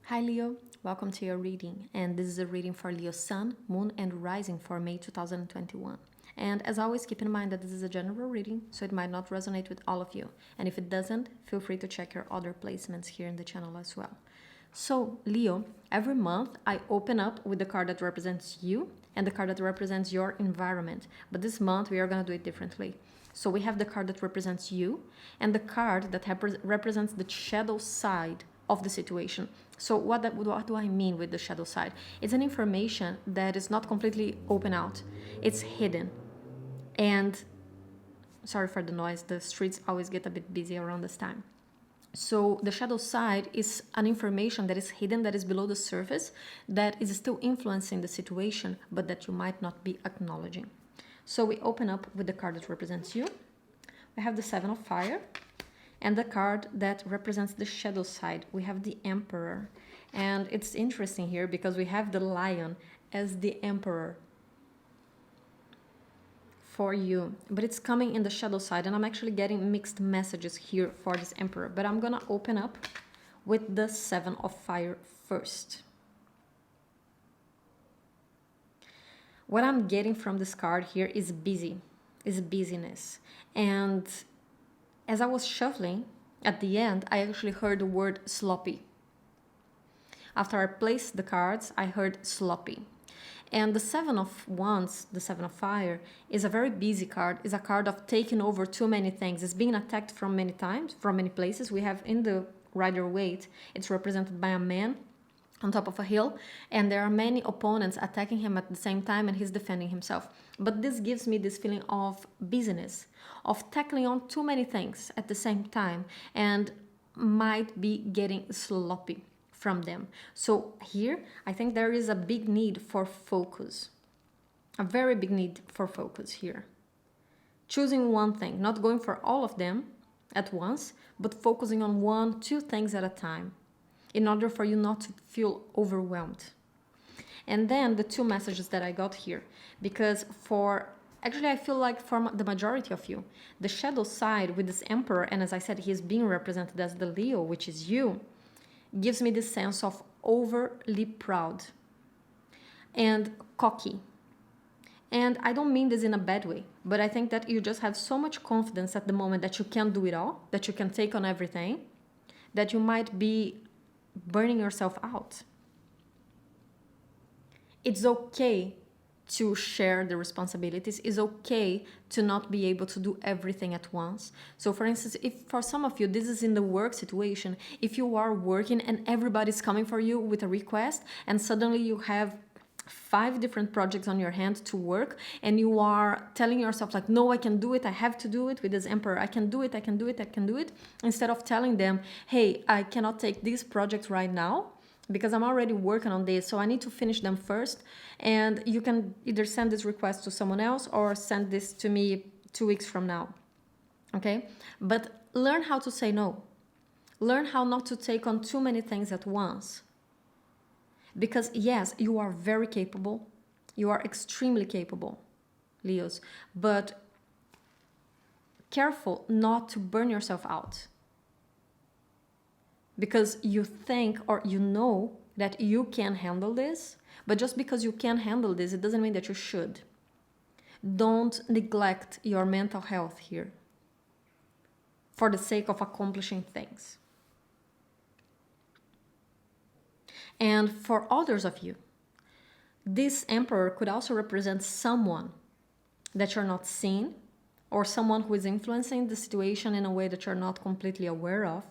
Hi Leo, welcome to your reading, and this is a reading for Leo's Sun, Moon, and Rising for May 2021. And as always, keep in mind that this is a general reading, so it might not resonate with all of you. And if it doesn't, feel free to check your other placements here in the channel as well. So, Leo, every month I open up with the card that represents you and the card that represents your environment. But this month we are going to do it differently. So we have the card that represents you and the card that represents the shadow side of the situation. So what do I mean with the shadow side? It's an information that is not completely open out. It's hidden. And sorry for the noise, the streets always get a bit busy around this time. So the shadow side is an information that is hidden, that is below the surface, that is still influencing the situation, but that you might not be acknowledging. So we open up with the card that represents you. We have the Seven of Fire. And the card that represents the shadow side, we have the Emperor. And it's interesting here because we have the Lion as the Emperor for you. But it's coming in the shadow side, and I'm actually getting mixed messages here for this Emperor. But I'm gonna open up with the Seven of Fire first. What I'm getting from this card here is busyness. And as I was shuffling, at the end, I actually heard the word sloppy. After I placed the cards, I heard sloppy. And the Seven of Wands, the Seven of Fire, is a very busy card. It's a card of taking over too many things. It's being attacked from many times, from many places. We have in the Rider-Waite, it's represented by a man on top of a hill, and there are many opponents attacking him at the same time, and he's defending himself. But this gives me this feeling of busyness, of tackling on too many things at the same time, and might be getting sloppy from them. So here, I think there is a big need for focus, a very big need for focus here. Choosing one thing, not going for all of them at once, but focusing on one, two things at a time, in order for you not to feel overwhelmed. And then the two messages that I got here, because actually I feel like for the majority of you, the shadow side with this Emperor, and as I said, he is being represented as the Leo, which is you, gives me this sense of overly proud and cocky. And I don't mean this in a bad way, but I think that you just have so much confidence at the moment that you can do it all, that you can take on everything, that you might be burning yourself out. It's okay to share the responsibilities. It's okay to not be able to do everything at once. So for instance, if for some of you this is in the work situation, if you are working and everybody's coming for you with a request and suddenly you have 5 different projects on your hand to work, and you are telling yourself like, no, I can do it, I have to do it. With this Emperor, I can do it, I can do it, I can do it, instead of telling them, hey, I cannot take this project right now because I'm already working on this, so I need to finish them first. And you can either send this request to someone else or send this to me 2 weeks from now. Okay, but learn how to say no. Learn how not to take on too many things at once. Because yes, you are very capable. You are extremely capable, Leos. But careful not to burn yourself out. Because you think or you know that you can handle this, but just because you can handle this, it doesn't mean that you should. Don't neglect your mental health here for the sake of accomplishing things. And for others of you, this Emperor could also represent someone that you're not seeing, or someone who is influencing the situation in a way that you're not completely aware of,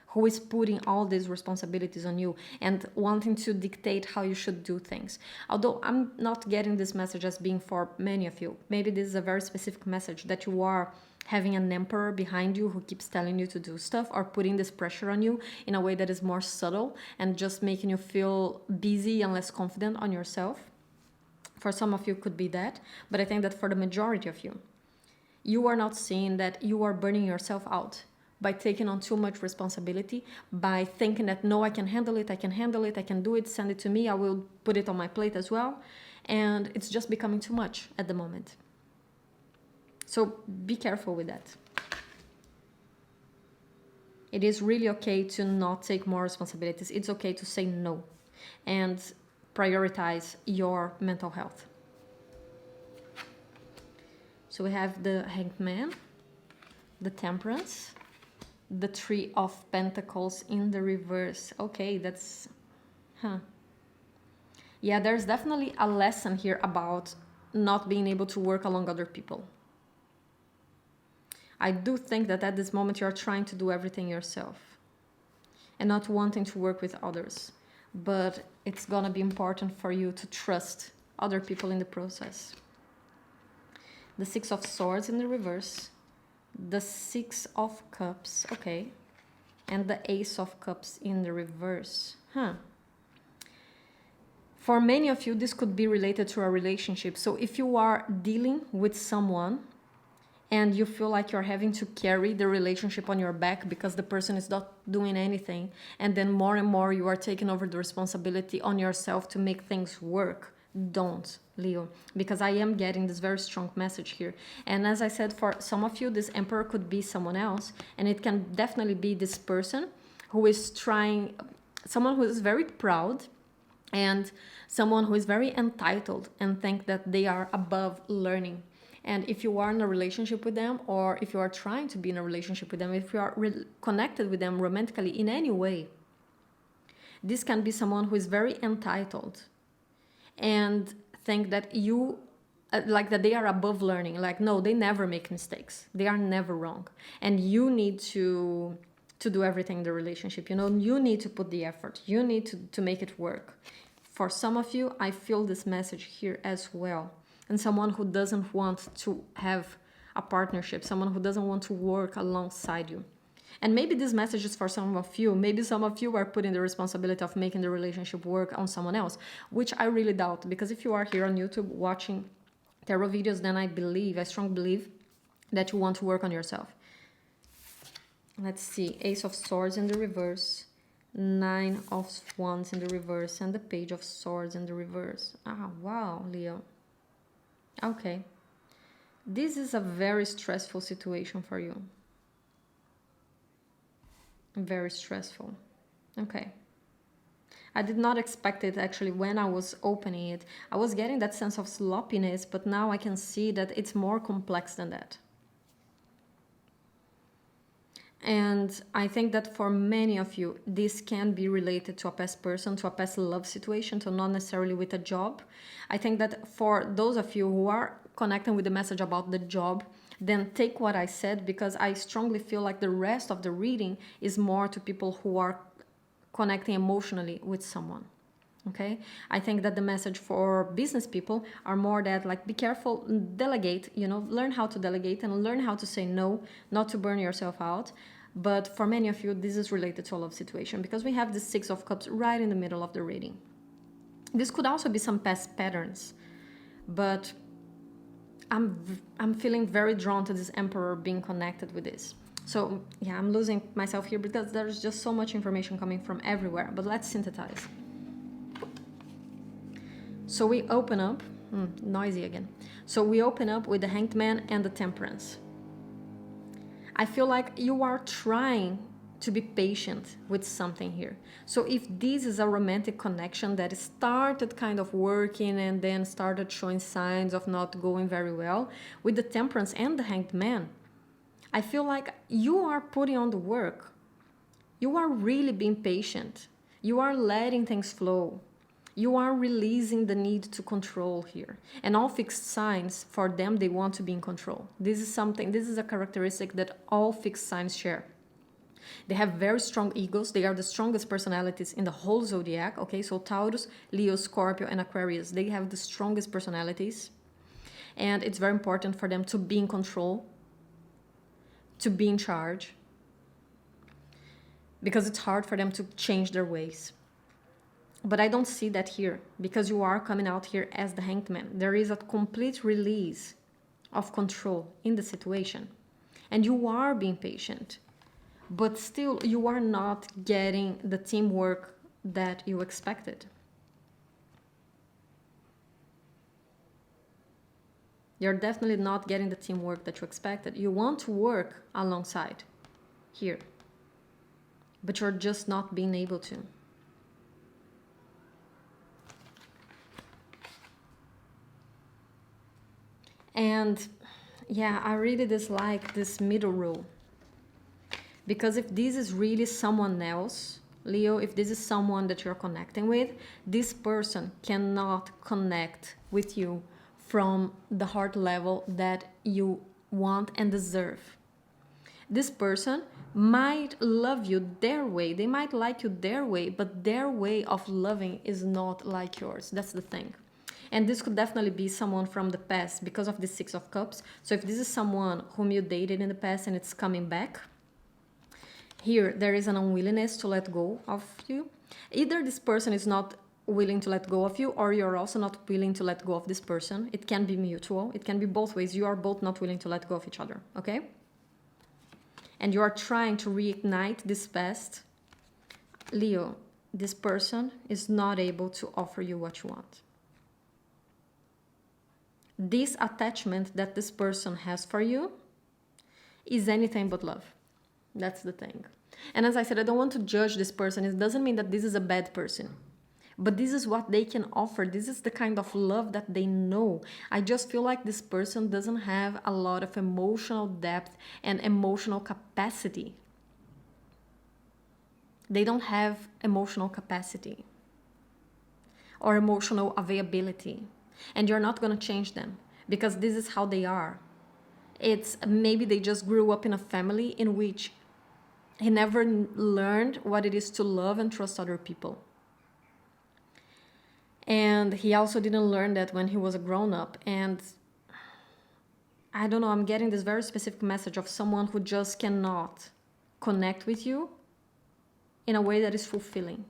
who is putting all these responsibilities on you and wanting to dictate how you should do things. Although I'm not getting this message as being for many of you. Maybe this is a very specific message that you are having an Emperor behind you who keeps telling you to do stuff or putting this pressure on you in a way that is more subtle and just making you feel busy and less confident on yourself. For some of you could be that, but I think that for the majority of you, you are not seeing that you are burning yourself out by taking on too much responsibility, by thinking that, no, I can handle it, I can handle it, I can do it, send it to me, I will put it on my plate as well. And it's just becoming too much at the moment. So be careful with that. It is really okay to not take more responsibilities. It's okay to say no and prioritize your mental health. So we have the Hanged Man, the Temperance, the Three of Pentacles in the reverse. Okay, that's... Yeah, there's definitely a lesson here about not being able to work along other people. I do think that at this moment you're trying to do everything yourself and not wanting to work with others. But it's gonna be important for you to trust other people in the process. The Six of Swords in the reverse, the Six of Cups, okay, and the Ace of Cups in the reverse. For many of you, this could be related to a relationship. So if you are dealing with someone and you feel like you're having to carry the relationship on your back because the person is not doing anything, and then more and more you are taking over the responsibility on yourself to make things work, don't, Leo, because I am getting this very strong message here. And as I said, for some of you, this Emperor could be someone else, and it can definitely be this person who is trying, someone who is very proud, and someone who is very entitled and think that they are above learning. And if you are in a relationship with them, or if you are trying to be in a relationship with them, if you are connected with them romantically in any way, this can be someone who is very entitled and think that you, like that they are above learning. Like, no, they never make mistakes. They are never wrong. And you need to do everything in the relationship. You know, you need to put the effort. You need to make it work. For some of you, I feel this message here as well. And someone who doesn't want to have a partnership, someone who doesn't want to work alongside you. And maybe this message is for some of you. Maybe some of you are putting the responsibility of making the relationship work on someone else, which I really doubt. Because if you are here on YouTube watching tarot videos, then I strongly believe that you want to work on yourself. Let's see, Ace of Swords in the reverse, Nine of Wands in the reverse, and the Page of Swords in the reverse. Ah, wow, Leo. Okay. This is a very stressful situation for you. Very stressful. Okay. I did not expect it actually when I was opening it. I was getting that sense of sloppiness, but now I can see that it's more complex than that. And I think that for many of you, this can be related to a past person, to a past love situation, to not necessarily with a job. I think that for those of you who are connecting with the message about the job, then take what I said, because I strongly feel like the rest of the reading is more to people who are connecting emotionally with someone. Okay, I think that the message for business people are more that, like, be careful, delegate, you know, learn how to delegate and learn how to say no, not to burn yourself out. But for many of you, this is related to a love situation, because we have the Six of Cups right in the middle of the reading. This could also be some past patterns, but I'm feeling very drawn to this Emperor being connected with this. So yeah, I'm losing myself here because there's just so much information coming from everywhere, but let's synthesize. So we open up, noisy again. So we open up with the Hanged Man and the Temperance. I feel like you are trying to be patient with something here. So if this is a romantic connection that started kind of working and then started showing signs of not going very well, with the Temperance and the Hanged Man, I feel like you are putting on the work. You are really being patient. You are letting things flow. You are releasing the need to control here. And all fixed signs, for them, they want to be in control. This is a characteristic that all fixed signs share. They have very strong egos. They are the strongest personalities in the whole zodiac. Okay, so Taurus, Leo, Scorpio, and Aquarius, they have the strongest personalities. And it's very important for them to be in control, to be in charge, because it's hard for them to change their ways. But I don't see that here, because you are coming out here as the Hanged Man. There is a complete release of control in the situation. And you are being patient. But still, you are not getting the teamwork that you expected. You're definitely not getting the teamwork that you expected. You want to work alongside here. but you're just not being able to. And yeah, I really dislike this middle rule. Because if this is really someone else, Leo, if this is someone that you're connecting with, this person cannot connect with you from the heart level that you want and deserve. This person might love you their way, they might like you their way, but their way of loving is not like yours. That's the thing. And this could definitely be someone from the past because of the Six of Cups. So if this is someone whom you dated in the past and it's coming back, here there is an unwillingness to let go of you. Either this person is not willing to let go of you, or you're also not willing to let go of this person. It can be mutual. It can be both ways. You are both not willing to let go of each other, okay? And you are trying to reignite this past. Leo, this person is not able to offer you what you want. This attachment that this person has for you is anything but love. That's the thing. And as I said, I don't want to judge this person. It doesn't mean that this is a bad person. But this is what they can offer. This is the kind of love that they know. I just feel like this person doesn't have a lot of emotional depth and emotional capacity. They don't have emotional capacity or emotional availability. And you're not going to change them because this is how they are. It's maybe they just grew up in a family in which he never learned what it is to love and trust other people. And he also didn't learn that when he was a grown-up. And I don't know, I'm getting this very specific message of someone who just cannot connect with you in a way that is fulfilling.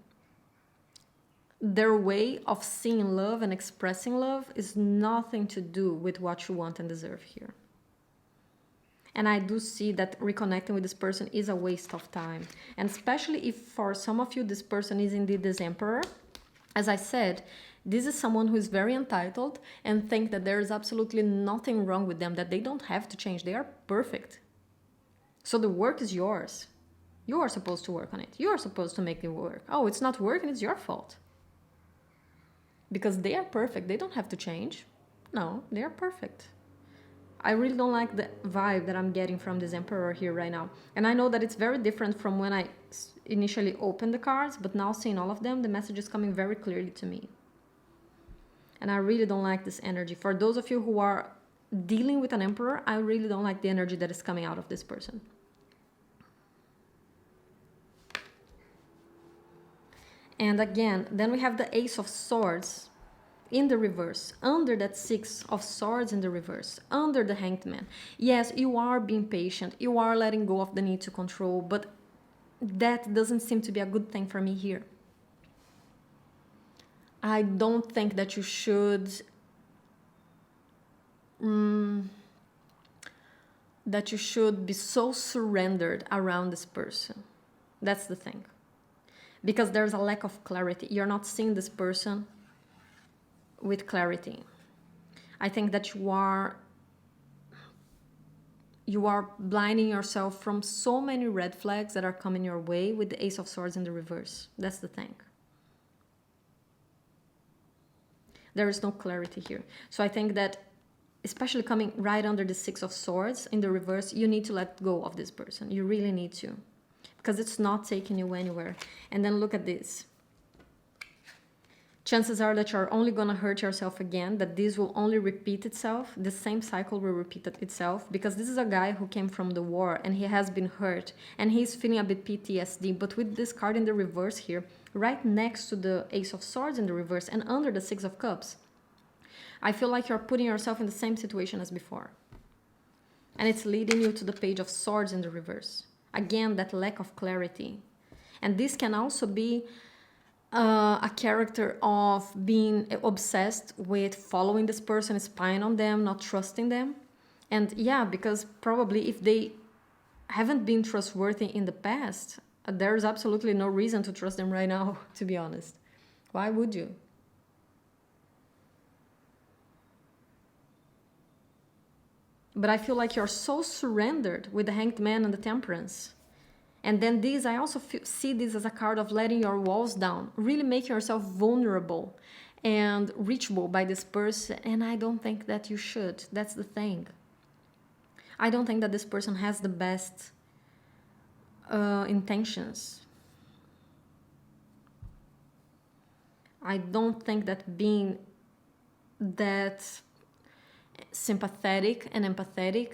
Their way of seeing love and expressing love is nothing to do with what you want and deserve here. And I do see that reconnecting with this person is a waste of time. And especially if for some of you, this person is indeed this emperor. As I said, this is someone who is very entitled and think that there is absolutely nothing wrong with them, that they don't have to change. They are perfect. So the work is yours. You are supposed to work on it. You are supposed to make it work. Oh, it's not working, it's your fault. Because they are perfect. They don't have to change. No, they are perfect. I really don't like the vibe that I'm getting from this emperor here right now. And I know that it's very different from when I initially opened the cards, but now seeing all of them, the message is coming very clearly to me. And I really don't like this energy. For those of you who are dealing with an emperor, I really don't like the energy that is coming out of this person. And again, then we have the Ace of Swords in the reverse, under that Six of Swords in the reverse, under the Hanged Man. Yes, you are being patient, you are letting go of the need to control, but that doesn't seem to be a good thing for me here. I don't think that you should be so surrendered around this person. That's the thing. Because there's a lack of clarity. You're not seeing this person with clarity. I think that you are blinding yourself from so many red flags that are coming your way with the Ace of Swords in the reverse. That's the thing. There is no clarity here. So I think that, especially coming right under the Six of Swords in the reverse, you need to let go of this person. You really need to. Because it's not taking you anywhere. And then look at this. Chances are that you're only going to hurt yourself again, that this will only repeat itself. The same cycle will repeat itself, because this is a guy who came from the war and he has been hurt and he's feeling a bit PTSD. But with this card in the reverse here, right next to the Ace of Swords in the reverse and under the Six of Cups, I feel like you're putting yourself in the same situation as before. And it's leading you to the Page of Swords in the reverse. Again, that lack of clarity. And this can also be a character of being obsessed with following this person, spying on them, not trusting them. And yeah, because probably if they haven't been trustworthy in the past, there's absolutely no reason to trust them right now, to be honest. Why would you? But I feel like you're so surrendered with the Hanged Man and the Temperance. And then this, I also see this as a card of letting your walls down, really making yourself vulnerable and reachable by this person. And I don't think that you should. That's the thing. I don't think that this person has the best intentions. I don't think that being that sympathetic and empathetic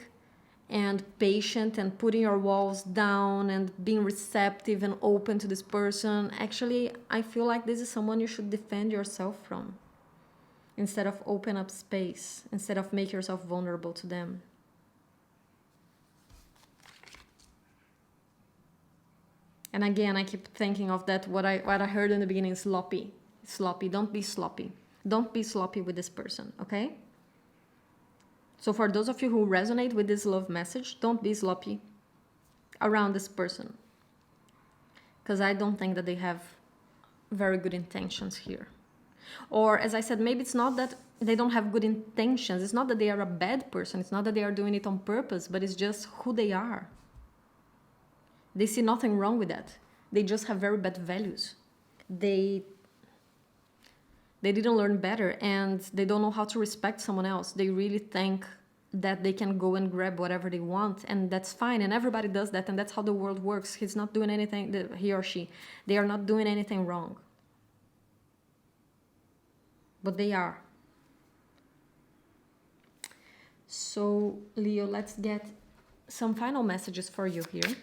and patient and putting your walls down and being receptive and open to this person, actually, I feel like this is someone you should defend yourself from instead of open up space, instead of make yourself vulnerable to them. And again, I keep thinking of that, what I heard in the beginning, sloppy. Sloppy. Don't be sloppy. Don't be sloppy with this person, okay? So for those of you who resonate with this love message, don't be sloppy around this person. Because I don't think that they have very good intentions here. Or as I said, maybe it's not that they don't have good intentions. It's not that they are a bad person. It's not that they are doing it on purpose, but it's just who they are. They see nothing wrong with that. They just have very bad values. They didn't learn better, and they don't know how to respect someone else. They really think that they can go and grab whatever they want, and that's fine, and everybody does that, and that's how the world works. He's not doing anything, he or she, they are not doing anything wrong. But they are. So, Leo, let's get some final messages for you here.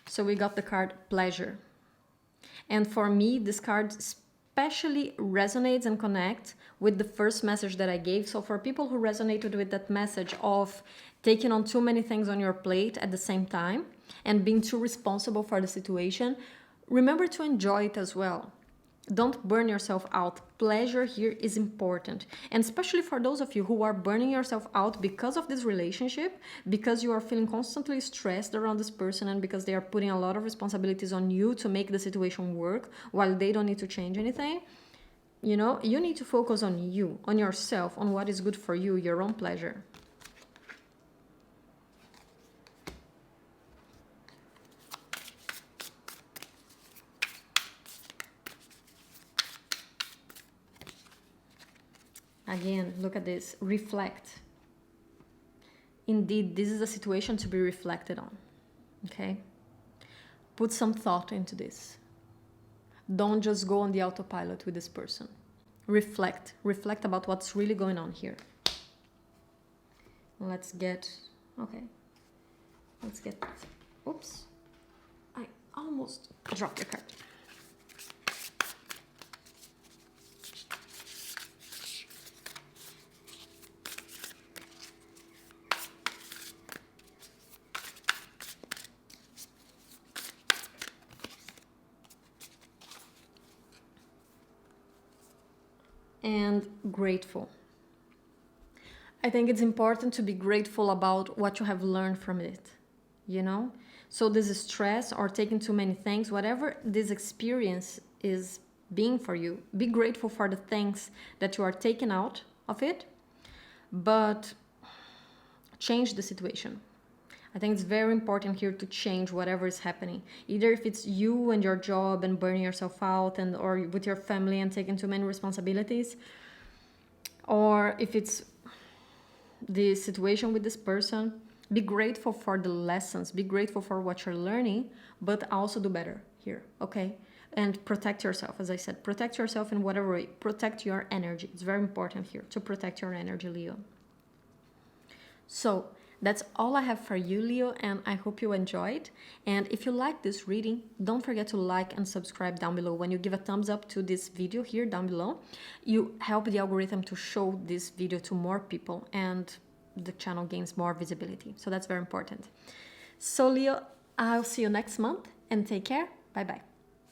So we got the card Pleasure. And for me, this card especially resonates and connects with the first message that I gave. So for people who resonated with that message of taking on too many things on your plate at the same time and being too responsible for the situation, remember to enjoy it as well. Don't burn yourself out. Pleasure here is important. And especially for those of you who are burning yourself out because of this relationship, because you are feeling constantly stressed around this person and because they are putting a lot of responsibilities on you to make the situation work while they don't need to change anything. You know, you need to focus on you, on yourself, on what is good for you, your own pleasure. Again, look at this. Reflect. Indeed, this is a situation to be reflected on. Okay? Put some thought into this. Don't just go on the autopilot with this person. Reflect. Reflect about what's really going on here. Let's get... Okay. Let's get... Oops. I almost dropped the card. And grateful. I think it's important to be grateful about what you have learned from it, you know? So this is stress or taking too many things, whatever this experience is being for you, be grateful for the things that you are taking out of it, but change the situation. I think it's very important here to change whatever is happening. Either if it's you and your job and burning yourself out, and or with your family and taking too many responsibilities, or if it's the situation with this person, be grateful for the lessons, be grateful for what you're learning, but also do better here, okay? And protect yourself, as I said, protect yourself in whatever way, protect your energy. It's very important here to protect your energy, Leo. So, that's all I have for you, Leo, and I hope you enjoyed. And if you like this reading, don't forget to like and subscribe down below. When you give a thumbs up to this video here down below, you help the algorithm to show this video to more people and the channel gains more visibility. So that's very important. So Leo, I'll see you next month and take care. Bye-bye.